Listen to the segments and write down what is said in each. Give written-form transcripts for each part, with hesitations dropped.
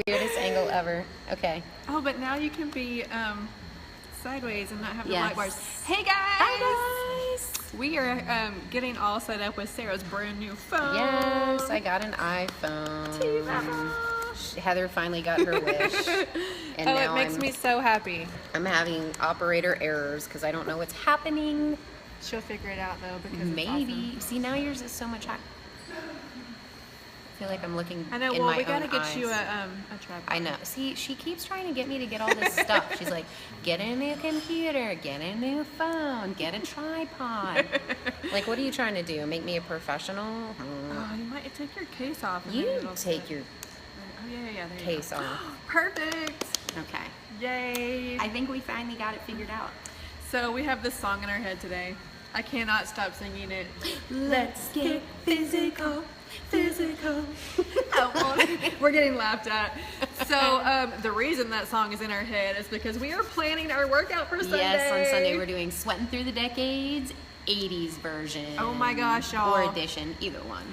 Weirdest angle ever. Okay. Oh, but now you can be sideways and not have the Yes. light bars. Hey guys! Hi guys! We are getting all set up with Sarah's brand new phone. Yes, I got an iPhone. Heather finally got her wish. And Oh, now it makes me so happy. I'm having operator errors because I don't know what's happening. She'll figure it out though because it's Maybe. awesome. See, now yours is so much higher. I feel like I'm looking I know. in Well, my we gotta own get eyes. you a tripod. I know. See, she keeps trying to get me to get all this stuff. She's like, get a new computer, get a new phone, get a tripod. Like, what are you trying to do? Make me a professional? Oh, you might take your case off. and You then it'll take fit. your Oh yeah. There you case go. off. Perfect. Okay. Yay. I think we finally got it figured out. So we have this song in our head today. I cannot stop singing it. Let's get physical. We're getting laughed at. So the reason that song is in our head is because we are planning our workout for Sunday. Yes, on Sunday we're doing Sweating Through the Decades, 80s version. Oh my gosh, y'all. Or edition, either one.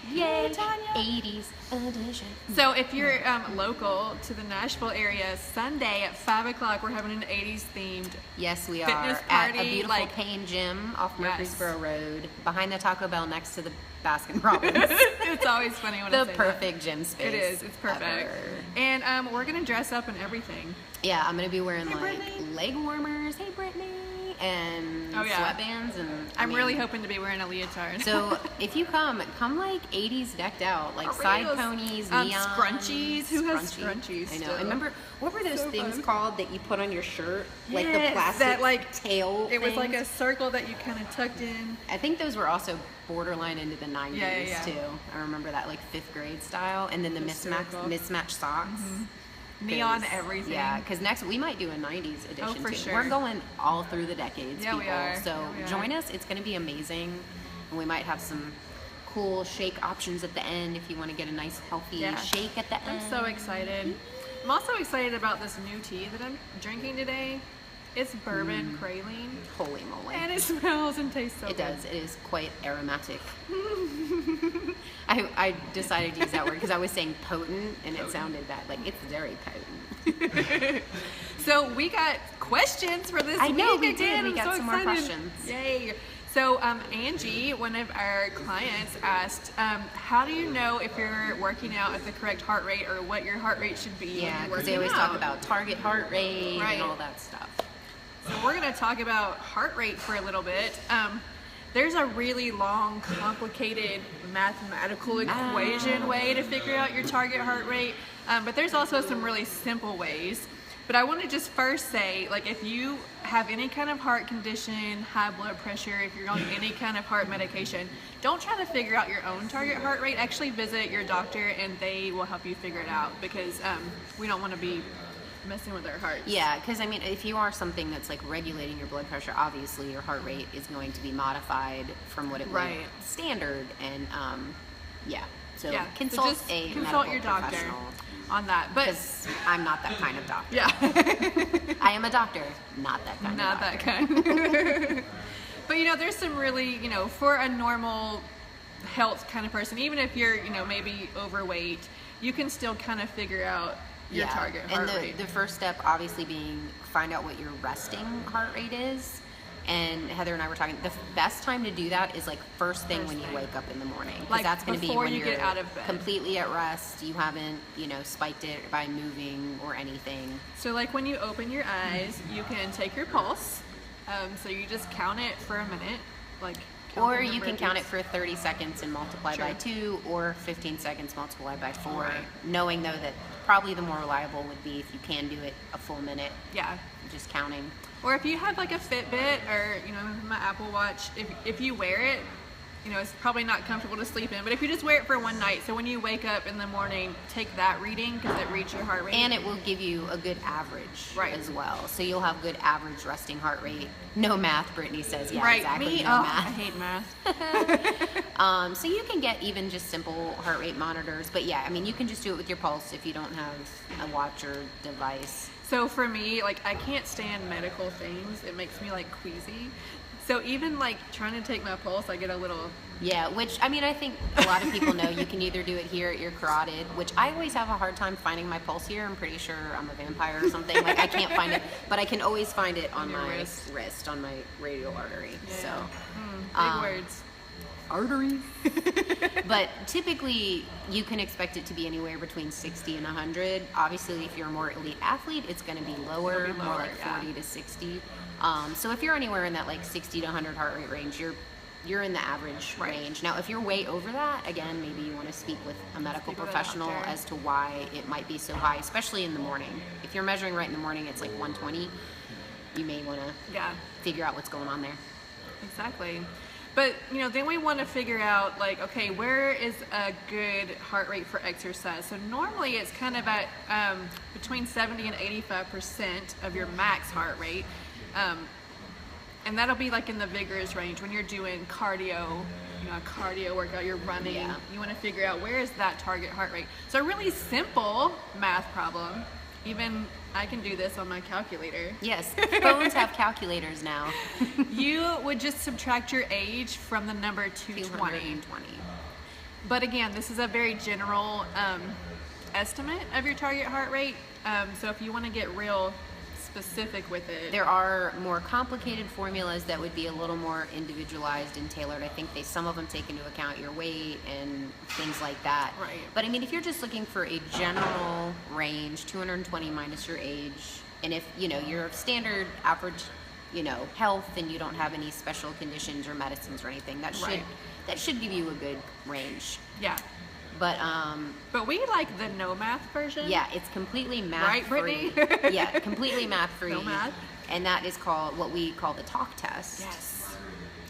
Yay, Tanya. 80s edition. So if you're local to the Nashville area, Sunday at 5 o'clock we're having an 80s themed. Yes, we Fitness are at a party, beautiful like- Payne Gym off Yes. Murfreesboro Road, behind the Taco Bell next to the Baskin Robbins. It's always funny when I The say perfect gym that. space. It is. It's perfect. ever. And we're gonna dress up and everything. Yeah, I'm gonna be wearing Hey, like Brittany. leg warmers. Hey, Brittany. And Oh, yeah. sweatbands, and I'm really hoping to be wearing a leotard. So if you come like 80s decked out, like side Oreos. ponies, Um, neon scrunchies. Who has scrunchies I know. still? I remember, what were those So things fun. called that you put on your shirt, like the Yes, plastic that, like, tail? It was like a things? circle that you kind of tucked in. I think those were also borderline into the 90s Yeah. too. I remember that, like 5th grade style, and then the Hysterical. mismatched socks. Neon 'Cause- everything. Yeah, because next we might do a 90s edition for too. sure. We're going all through the decades, Yeah, people. we are. So Yeah, we are. join us. It's going to be amazing. And we might have some cool shake options at the end if you want to get a nice healthy Yeah. shake at the end. I'm so excited. I'm also excited about this new tea that I'm drinking today. It's bourbon praline, Holy moly. and it smells and tastes so It good. does. It is quite aromatic. I decided to use that word because I was saying potent, and it sounded bad. Like, it's very potent. So we got questions for this I know, week we again. did. We I'm got so some more excited. questions. Yay. So Angie, one of our clients, asked, how do you know if you're working out at the correct heart rate or what your heart rate should be Yeah, when you're because they working always talk out? about target heart rate Right. and all that stuff. So we're going to talk about heart rate for a little bit. There's a really long, complicated mathematical equation way to figure out your target heart rate, but there's also some really simple ways. But I want to just first say, like, if you have any kind of heart condition, high blood pressure, if you're on any kind of heart medication, don't try to figure out your own target heart rate. Actually visit your doctor and they will help you figure it out, because we don't want to be messing with our hearts. Yeah, because I mean, if you are something that's like regulating your blood pressure, obviously your heart rate is going to be modified from what it Right. would standard, and yeah. So Yeah, consult just a consult medical your doctor professional, on that. But because I'm not that kind of doctor. yeah. I am a doctor, not that kind Not of that doctor. kind. But there's some really, for a normal health kind of person, even if you're, maybe overweight, you can still kind of figure out your target heart and rate. the first step obviously being find out what your resting heart rate is. And Heather and I were talking, the best time to do that is like first thing when you wake up in the morning. 'Cause Like that's going to be before when you you're get out of bed. completely at rest. You haven't, spiked it by moving or anything. So like when you open your eyes, you can take your pulse. So you just count it for a minute, like. count Or the you number can of count it beats. for 30 seconds and multiply by Sure. 2, or 15 seconds multiplied by 4. Right. Knowing though that probably the more reliable would be if you can do it a full minute, Yeah. just counting. Or if you have like a Fitbit or my Apple Watch, if you wear it, it's probably not comfortable to sleep in. But if you just wear it for one night, so when you wake up in the morning, take that reading because it reads your heart rate. And it will give you a good average Right. as well. So you'll have good average resting heart rate. No math, Brittany says. Yeah, right, exactly. me, No I math. hate math. So you can get even just simple heart rate monitors. But yeah, I mean, you can just do it with your pulse if you don't have a watch or device. So for me, like, I can't stand medical things. It makes me like queasy. So even like trying to take my pulse, I get a little. Yeah, which, I mean, I think a lot of people know you can either do it here at your carotid, which I always have a hard time finding my pulse here. I'm pretty sure I'm a vampire or something. Like, I can't find it, but I can always find it on Your my wrist. on my radial artery. Yeah. So, Big words. arteries. But typically, you can expect it to be anywhere between 60 and 100. Obviously, if you're a more elite athlete, it's going to be lower, It'll be more lower, like yeah. 40 to 60. So if you're anywhere in that like 60 to 100 heart rate range, you're in the average Right. range. Now, if you're way over that, again, maybe you want to speak with a medical Speak with a professional doctor. as to why it might be so high, especially in the morning. If you're measuring right in the morning, it's like 120. You may want to Yeah. figure out what's going on there. Exactly. But, you know, then we want to figure out, like, okay, where is a good heart rate for exercise? So normally it's kind of at between 70 and 85% of your max heart rate. And that'll be like in the vigorous range when you're doing cardio, you know, a cardio workout, you're running. Yeah. You want to figure out where is that target heart rate. So a really simple math problem. Even I can do this on my calculator. Yes, phones have calculators now. You would just subtract your age from the number 220. 220. But again, this is a very general estimate of your target heart rate. So if you want to get real specific with it, There are more complicated formulas that would be a little more individualized and tailored. I think some of them take into account your weight and things like that. Right. But I mean, if you're just looking for a general range, 220 minus your age, and if you know you're standard average, you know, health, and you don't have any special conditions or medicines or anything, that Right. should give you a good range. yeah. But we like the no math version. yeah, it's completely math Right, free. Brittany? Yeah, completely math free. No math. And that is called what we call the talk test. Yes.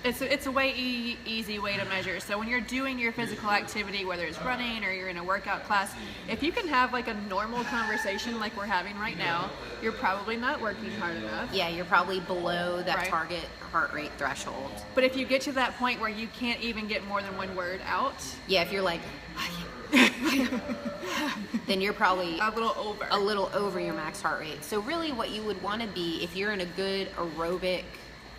It's a way easy way to measure. So when you're doing your physical activity, whether it's running or you're in a workout class, if you can have like a normal conversation like we're having right now, you're probably not working hard enough. Yeah, you're probably below that Right. target heart rate threshold. But if you get to that point where you can't even get more than one word out, Yeah, if you're like, then you're probably a little over. a little over your max heart rate. So really what you would want to be, if you're in a good aerobic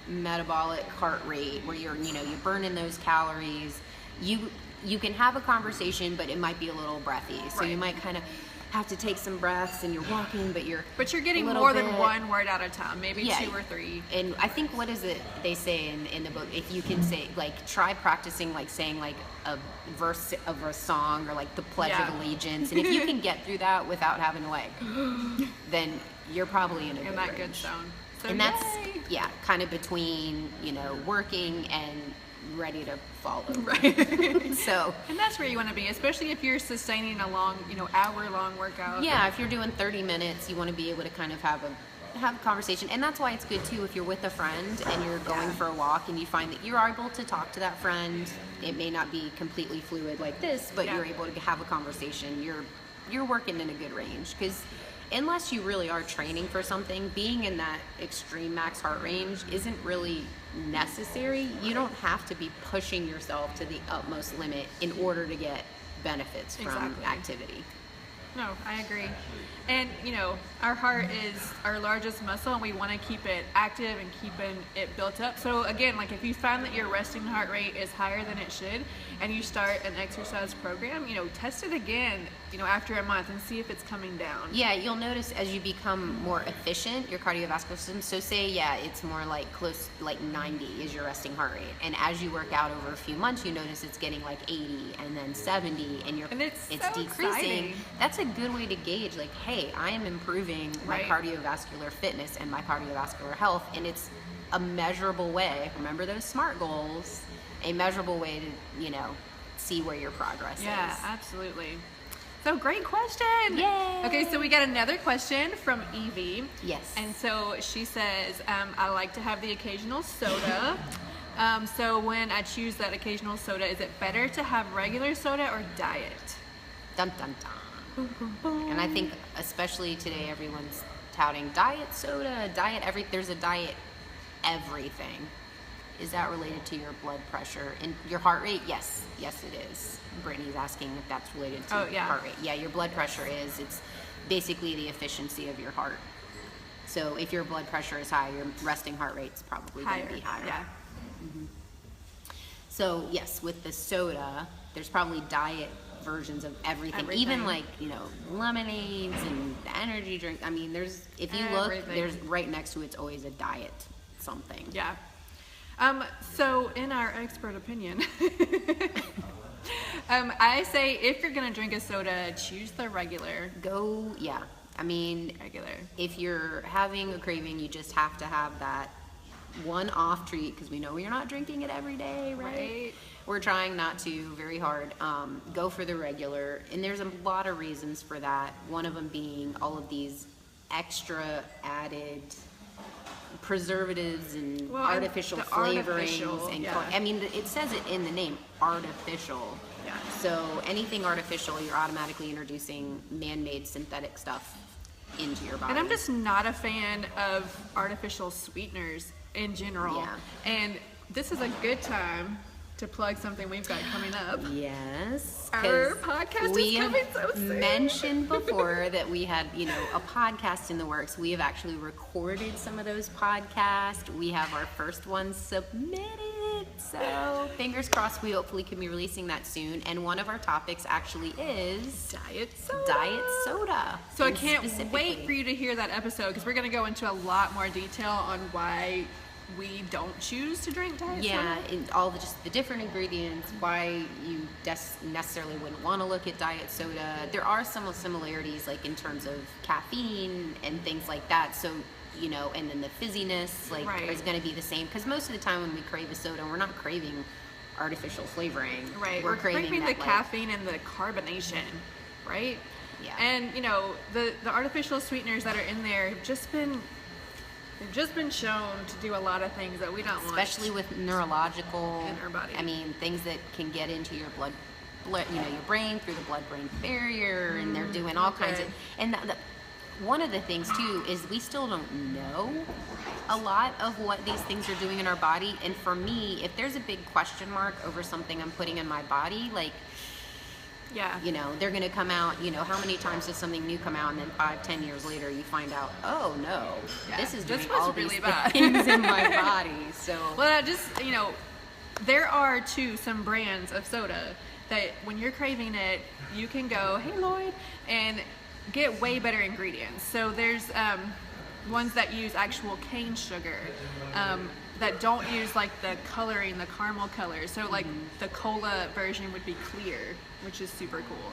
metabolic heart rate where you're burning those calories, you can have a conversation, but it might be a little breathy. So you Right. might kind of have to take some breaths, and you're walking, but you're getting a little more than bit- one word at a time, maybe Yeah. 2 or 3. And I think, what is it they say in the book? If you can say, like, try practicing, like, saying, like, a verse of a song or, like, the Pledge Yeah. of Allegiance. And if you can get through that without having to, like, then you're probably in a In good that good range. zone. So And that's, yay. yeah, kind of between, working and ready to fall over. Right. So, And that's where you want to be, especially if you're sustaining a long, hour-long workout. yeah, if you're doing 30 minutes, you want to be able to kind of have a conversation. And that's why it's good too if you're with a friend and you're going Yeah. for a walk and you find that you're able to talk to that friend. It may not be completely fluid like this, but Yeah. you're able to have a conversation. You're working in a good range, because unless you really are training for something, being in that extreme max heart range isn't really necessary. You don't have to be pushing yourself to the utmost limit in order to get benefits from Exactly. activity. No, I agree. And, our heart is our largest muscle, and we want to keep it active and keeping it built up. So again, like if you find that your resting heart rate is higher than it should, and you start an exercise program, test it again, after a month and see if it's coming down. Yeah, you'll notice as you become more efficient, your cardiovascular system. So say, it's more like close, like 90 is your resting heart rate. And as you work out over a few months, you notice it's getting like 80 and then 70, and it's so decreasing. exciting. That's a good way to gauge, like, hey, I am improving my Right. cardiovascular fitness and my cardiovascular health. And it's a measurable way. Remember those SMART goals, a measurable way to, see where your progress Yeah, is. absolutely. So great question. Yay. Okay, so we got another question from Evie. Yes. And so she says, I like to have the occasional soda. So when I choose that occasional soda, is it better to have regular soda or diet? Dun dun dun. And I think especially today everyone's touting diet soda, there's a diet everything. Is that related to your blood pressure and your heart rate? Yes, it is. Brittany's asking if that's related to Oh, yeah. heart rate. Yeah, your blood pressure is. It's basically the efficiency of your heart. So if your blood pressure is high, your resting heart rate's probably going to be higher. Yeah. So yes, with the soda, there's probably diet versions of everything. Even like, you know, lemonades and the energy drink. I mean, there's, if you look, there's right next to it's always a diet something. Yeah. So in our expert opinion, I say if you're gonna drink a soda, choose the regular. Yeah. I mean, Regular. if you're having a craving, you just have to have that one-off treat, because we know you're not drinking it every day, right? We're trying not to very hard. Go for the regular, and there's a lot of reasons for that. One of them being all of these extra added preservatives and artificial flavorings and I mean, it says it in the name, artificial. Yeah. So anything artificial, you're automatically introducing man-made synthetic stuff into your body. And I'm just not a fan of artificial sweeteners in general. Yeah. And this is a good time to plug something we've got coming up. Yes. Our podcast is coming so soon. We mentioned before that we had, you know, a podcast in the works. We have actually recorded some of those podcasts. We have our first one submitted. So fingers crossed, we hopefully can be releasing that soon. And one of our topics actually is Diet soda. Diet soda. So I can't wait for you to hear that episode, because we're going to go into a lot more detail on why we don't choose to drink diet soda. Yeah, and all just the different ingredients, why you necessarily wouldn't want to look at diet soda. There are some similarities, like in terms of caffeine and things like that. So, you know, and then the fizziness, like, is going to be the same. Because most of the time when we crave a soda, we're not craving artificial flavoring. Right, We're craving the caffeine and the carbonation, right? Yeah. And, you know, the artificial sweeteners that are in there have just been... They've just been shown to do a lot of things that we don't want. Especially with neurological, in our body. I mean, things that can get into your blood, you know, your brain through the blood-brain barrier, and they're doing all kinds of. And one of the things too is we still don't know a lot of what these things are doing in our body. And for me, if there's a big question mark over something I'm putting in my body, like. Yeah. You know, they're going to come out, you know, how many times does something new come out, and then 5-10 years later you find out, oh no, this is doing all really these bad. things in my body. So well, you know, there are some brands of soda that when you're craving it, you can go, hey Lloyd, and get way better ingredients. So there's ones that use actual cane sugar, that don't use like the coloring, the caramel color. So like the cola version would be clear, which is super cool.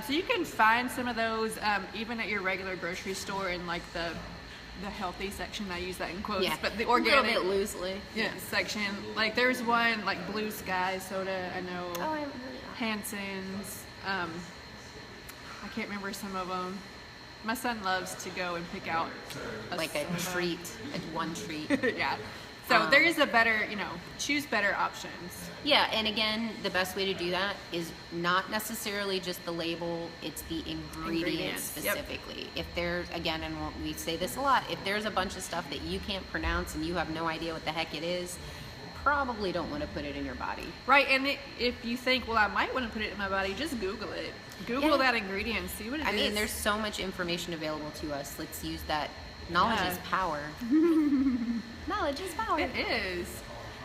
So you can find some of those even at your regular grocery store in like the healthy section. I use that in quotes, but the organic, a little bit loosely. Section. Like there's one like Blue Sky soda. I know. Oh, I haven't heard of that. Hanson's. I can't remember some of them. My son loves to go and pick out Like a treat, one treat. yeah. So there is a better, you know, choose better options. Yeah, and again, the best way to do that is not necessarily just the label, it's the ingredients specifically. If there's, again, and we say this a lot, if there's a bunch of stuff that you can't pronounce and you have no idea what the heck it is, probably don't want to put it in your body. Right, and if you think, well, I might want to put it in my body, just Google it. Google that ingredient and see what it is. I mean, there's so much information available to us. Let's use that. Knowledge is power. Knowledge is power. It is.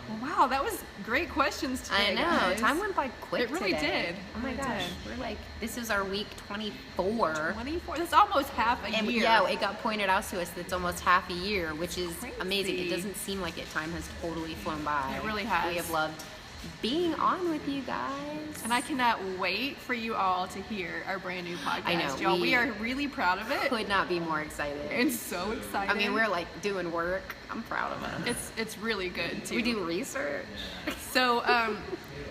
Well, wow, that was great questions today. I know. Guys. Time went by quick. It really today. did. Oh my gosh. We're like, this is our week 24. 24. That's almost half a year. Yeah, it got pointed out to us that's almost half a year, which is amazing. It doesn't seem like it. Time has totally flown by. It really has. We have loved being on with you guys. And I cannot wait for you all to hear our brand new podcast. I know. Y'all, we are really proud of it. Could not be more excited. And so excited. I mean, we're like doing work. I'm proud of us. It's really good too. We do research. So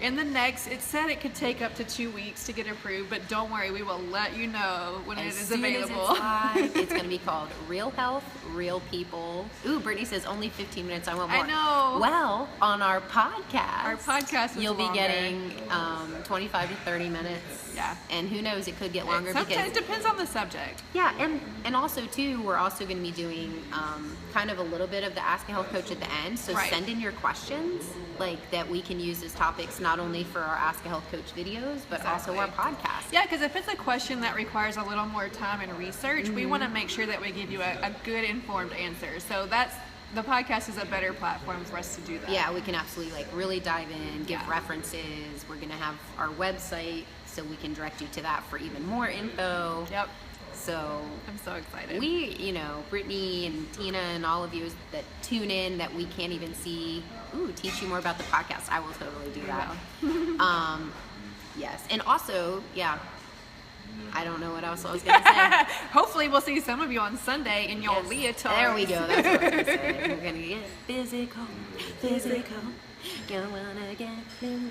in the next, it said it could take up to 2 weeks to get approved, but don't worry, we will let you know when it is available. It's going to be called Real Health, Real People. Ooh, Brittany says only 15 minutes. I want more. I know. Well, on our podcast, is you'll be longer. getting 25 to 30 minutes. Yeah. And who knows, it could get longer. Sometimes depends on the subject. Yeah, and also too, we're also going to be doing kind of a little bit of the Ask a Health Coach at the end. So send in your questions, like that we can use as topics not only for our Ask a Health Coach videos, but also our podcast. Yeah, because if it's a question that requires a little more time and research, we want to make sure that we give you a good informed answer. So that's the podcast is a better platform for us to do that. Yeah, we can absolutely like really dive in, give Yeah. references. We're gonna have our website, so we can direct you to that for even more info. Yep. So I'm so excited. we, you know, Brittany and Tina and all of you that tune in that we can't even see, teach you more about the podcast. I will totally do that. Yes, and also, yeah, I don't know what else I was gonna say. Hopefully, we'll see some of you on Sunday in your Yes. leotards. There we go. That's what I was gonna say. We're gonna get physical. Gonna get physical.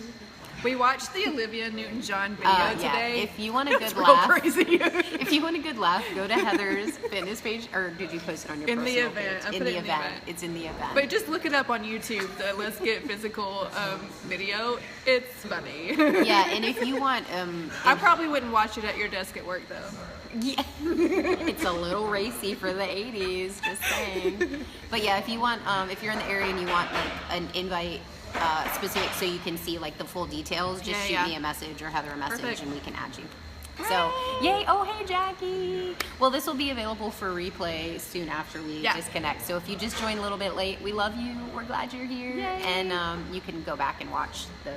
We watched the Olivia Newton-John video Yeah. today. If you want a It's good real laugh, crazy. if you want a good laugh, go to Heather's fitness page, or did you post it on your In the personal event. I page? put it in the event. It's in the event. But just look it up on YouTube, the Let's Get Physical video. It's funny. Yeah, and if you want, I probably wouldn't watch it at your desk at work, though. yeah, it's a little racy for the 80s, just saying. But yeah, if you want, if you're in the area and you want like an invite specific, so you can see like the full details, just shoot me a message or Heather a message, Perfect. and we can add you. So, yay! Oh, hey, Jackie. Well, this will be available for replay soon after we disconnect. So if you just joined a little bit late, we love you. We're glad you're here, Yay. and you can go back and watch the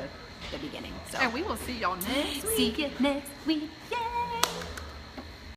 beginning. So And we will see y'all next week. see you next week. Yay!